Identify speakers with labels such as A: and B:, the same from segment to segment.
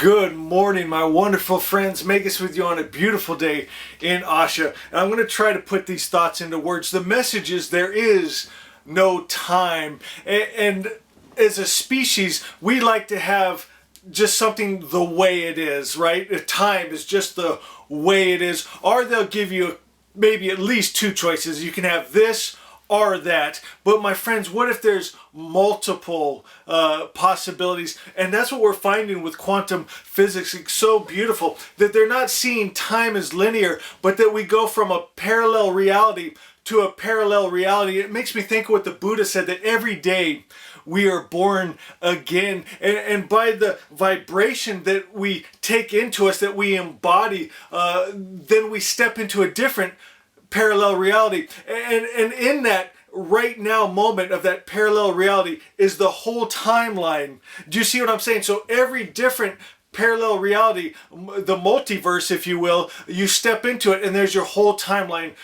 A: Good morning, my wonderful friends. Magus with you on a beautiful day in Asha. And I'm going to try to put these thoughts into words. The message is there is no time. And as a species, we like to have just something the way it is, right? Time is just the way it is. Or they'll give you maybe at least two choices. You can have this or that. But my friends, what if there's multiple possibilities? And that's what we're finding with quantum physics. It's so beautiful that they're not seeing time as linear, but that we go from a parallel reality to a parallel reality. It makes me think of what the Buddha said, that every day we are born again. And by the vibration that we take into us, that we embody, then we step into a different parallel reality. And in that right now moment of that parallel reality is the whole timeline. Do you see what I'm saying? So every different parallel reality, the multiverse, if you will, you step into it and there's your whole timeline,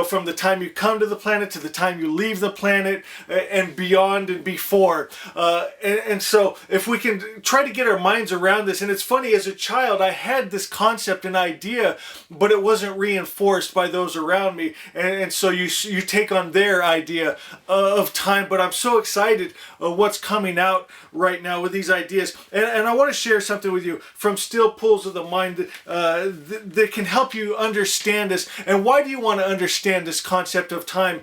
A: from the time you come to the planet to the time you leave the planet and beyond and before. And so if we can try to get our minds around this, and it's funny, as a child, I had this concept and idea, but it wasn't reinforced by those around me. And so you take on their idea of time, but I'm so excited what's coming out right now with these ideas. And I want to share something with you from Still Pools of the Mind that can help you understand this. And why do you want to understand this concept of time?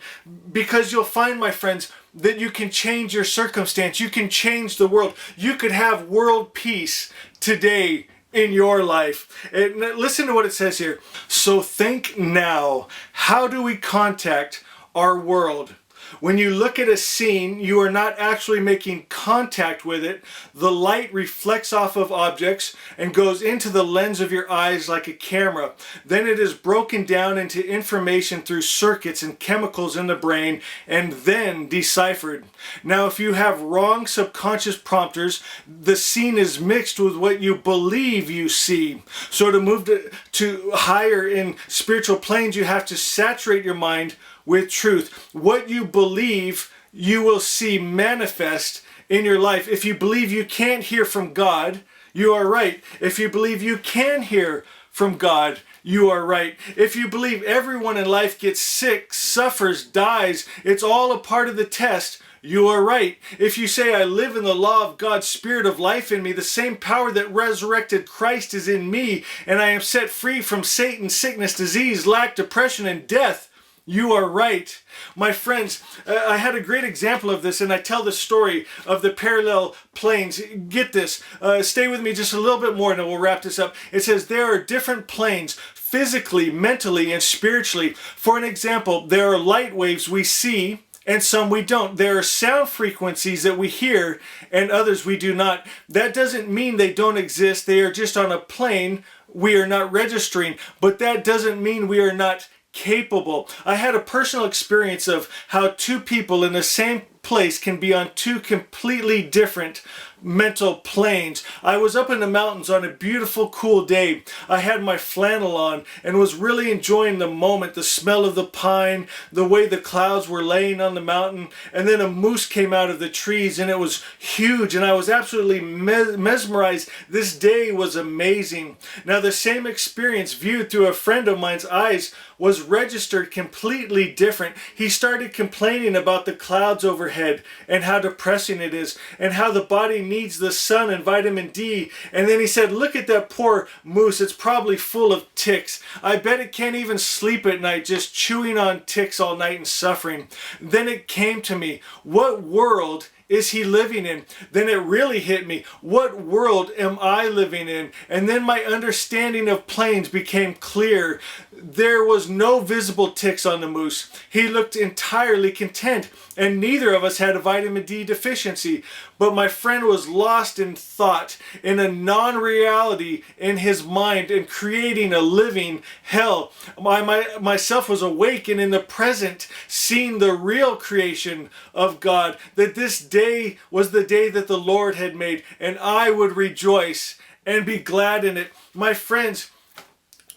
A: Because you'll find, my friends, that you can change your circumstance. You can change the world. You could have world peace today in your life. And listen to what it says here. So think now, how do we contact our world? When you look at a scene, you are not actually making contact with it. The light reflects off of objects and goes into the lens of your eyes like a camera. Then it is broken down into information through circuits and chemicals in the brain and then deciphered. Now, if you have wrong subconscious prompters, the scene is mixed with what you believe you see. So to move to higher in spiritual planes, you have to saturate your mind with truth. What you believe, you will see manifest in your life. If you believe you can't hear from God, you are right. If you believe you can hear from God, you are right. If you believe everyone in life gets sick, suffers, dies, it's all a part of the test, you are right. If you say, I live in the law of God's Spirit of life in me, the same power that resurrected Christ is in me, and I am set free from Satan, sickness, disease, lack, depression, and death, you are right. My friends, I had a great example of this, and I tell the story of the parallel planes. Get this. Stay with me just a little bit more, and then we'll wrap this up. It says there are different planes, physically, mentally, and spiritually. For an example, there are light waves we see, and some we don't. There are sound frequencies that we hear, and others we do not. That doesn't mean they don't exist. They are just on a plane we are not registering, but that doesn't mean we are not capable. I had a personal experience of how two people in the same place can be on two completely different mental planes. I was up in the mountains on a beautiful, cool day. I had my flannel on and was really enjoying the moment, the smell of the pine, the way the clouds were laying on the mountain, and then a moose came out of the trees and it was huge, and I was absolutely mesmerized. This day was amazing. Now, the same experience viewed through a friend of mine's eyes was registered completely different. He started complaining about the clouds overhead and how depressing it is and how the body needs the sun and vitamin D. And then he said, look at that poor moose. It's probably full of ticks. I bet it can't even sleep at night, just chewing on ticks all night and suffering. Then it came to me, what world is he living in? Then it really hit me. What world am I living in? And then my understanding of planes became clear. There was no visible ticks on the moose. He looked entirely content, and neither of us had a vitamin D deficiency. But my friend was lost in thought, in a non-reality in his mind, and creating a living hell. Myself was awake and in the present, seeing the real creation of God, that this day was the day that the Lord had made, and I would rejoice and be glad in it. My friends,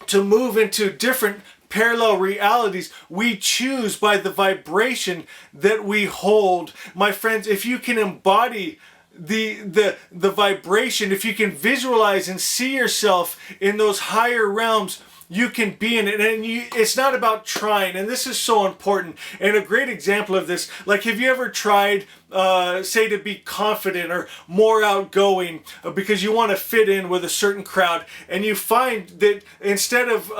A: to move into different parallel realities, we choose by the vibration that we hold. My friends, if you can embody the vibration, if you can visualize and see yourself in those higher realms, you can be in it. And it's not about trying, and this is so important. And a great example of this, like, have you ever tried say to be confident or more outgoing because you want to fit in with a certain crowd, and you find that instead of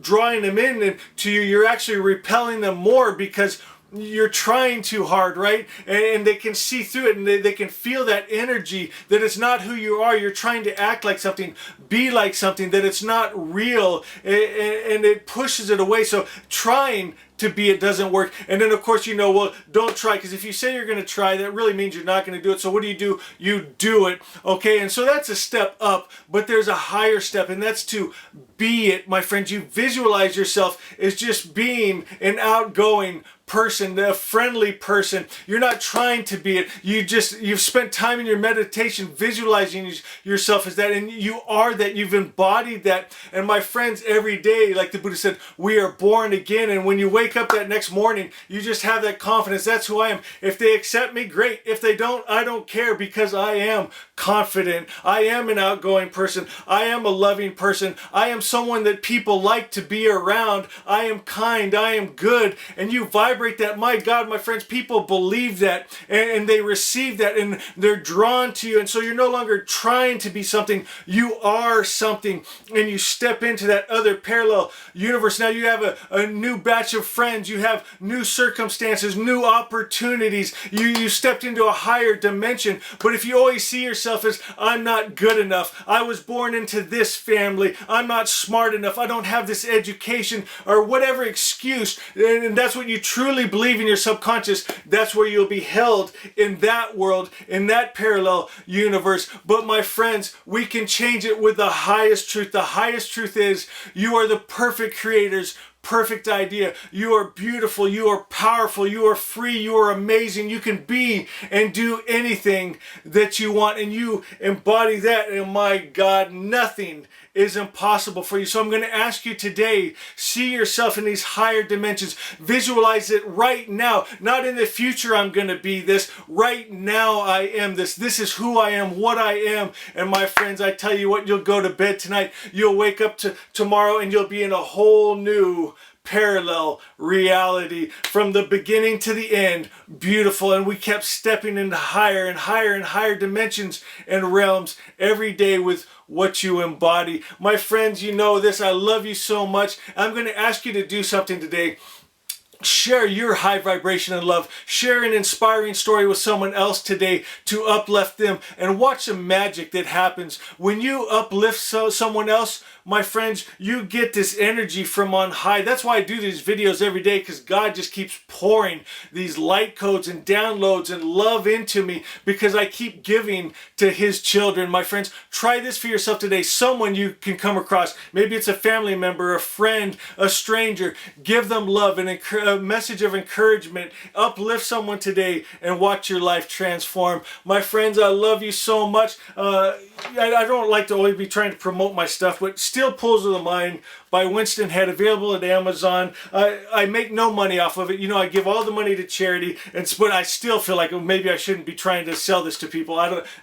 A: drawing them in to you, you're actually repelling them more because you're trying too hard, right? And they can see through it, and they can feel that energy, that it's not who you are. You're trying to act like something, be like something, that it's not real, and it pushes it away. So trying to be it doesn't work. And then of course, well, don't try, because if you say you're going to try, that really means you're not going to do it. So what do? You do it, okay? And so that's a step up, but there's a higher step, and that's to be it, my friends. You visualize yourself as just being an outgoing person, a friendly person. You're not trying to be it. You've spent time in your meditation visualizing yourself as that, and you are that. You've embodied that. And my friends, every day, like the Buddha said, we are born again. And when you wake up that next morning, you just have that confidence. That's who I am. If they accept me, great. If they don't, I don't care, because I am confident. I am an outgoing person. I am a loving person. I am someone that people like to be around. I am kind. I am good. And you vibrate that. My God, my friends, people believe that, and they receive that, and they're drawn to you. And so you're no longer trying to be something. You are something, and you step into that other parallel universe. Now you have a new batch of friends. You have new circumstances, new opportunities. You stepped into a higher dimension. But if you always see yourself as, I'm not good enough, I was born into this family, I'm not smart enough, I don't have this education, or whatever excuse, and that's what you truly believe in your subconscious, that's where you'll be held, in that world, in that parallel universe. But my friends, we can change it with the highest truth. The highest truth is, you are the perfect creators, perfect idea. You are beautiful. You are powerful. You are free. You are amazing. You can be and do anything that you want, and you embody that. And my God, nothing is impossible for you. So I'm going to ask you today, see yourself in these higher dimensions. Visualize it right now. Not in the future, I'm going to be this. Right now, I am this. This is who I am, what I am. And my friends, I tell you what, you'll go to bed tonight, you'll wake up tomorrow, and you'll be in a whole new parallel reality from the beginning to the end. Beautiful. And we kept stepping into higher and higher and higher dimensions and realms every day with what you embody. My friends, you know this. I love you so much. I'm going to ask you to do something today. Share your high vibration and love. Share an inspiring story with someone else today to uplift them, and watch the magic that happens when you uplift someone else. My friends, you get this energy from on high. That's why I do these videos every day, because God just keeps pouring these light codes and downloads and love into me, because I keep giving to His children. My friends, try this for yourself today. Someone you can come across, maybe it's a family member, a friend, a stranger. Give them love and a message of encouragement. Uplift someone today and watch your life transform. My friends, I love you so much. I don't like to always be trying to promote my stuff, but Steel Pulls of the Mind by Winston Head, available at Amazon. I make no money off of it. I give all the money to charity, but I still feel like maybe I shouldn't be trying to sell this to people.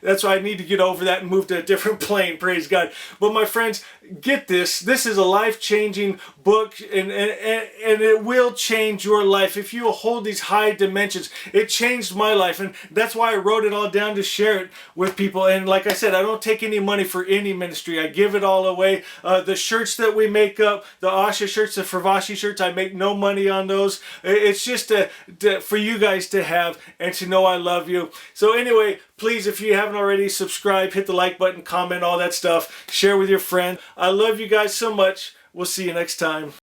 A: That's why I need to get over that and move to a different plane, praise God. But my friends, get this. This is a life-changing book, and it will change your life if you hold these high dimensions. It changed my life, and that's why I wrote it all down to share it with people. And like I said, I don't take any money for any ministry. I give it all away. The shirts that we make up, the Asha shirts, the Fravashi shirts, I make no money on those. It's just for you guys to have and to know I love you. So anyway, please, if you haven't already, subscribe, hit the like button, comment, all that stuff. Share with your friends. I love you guys so much. We'll see you next time.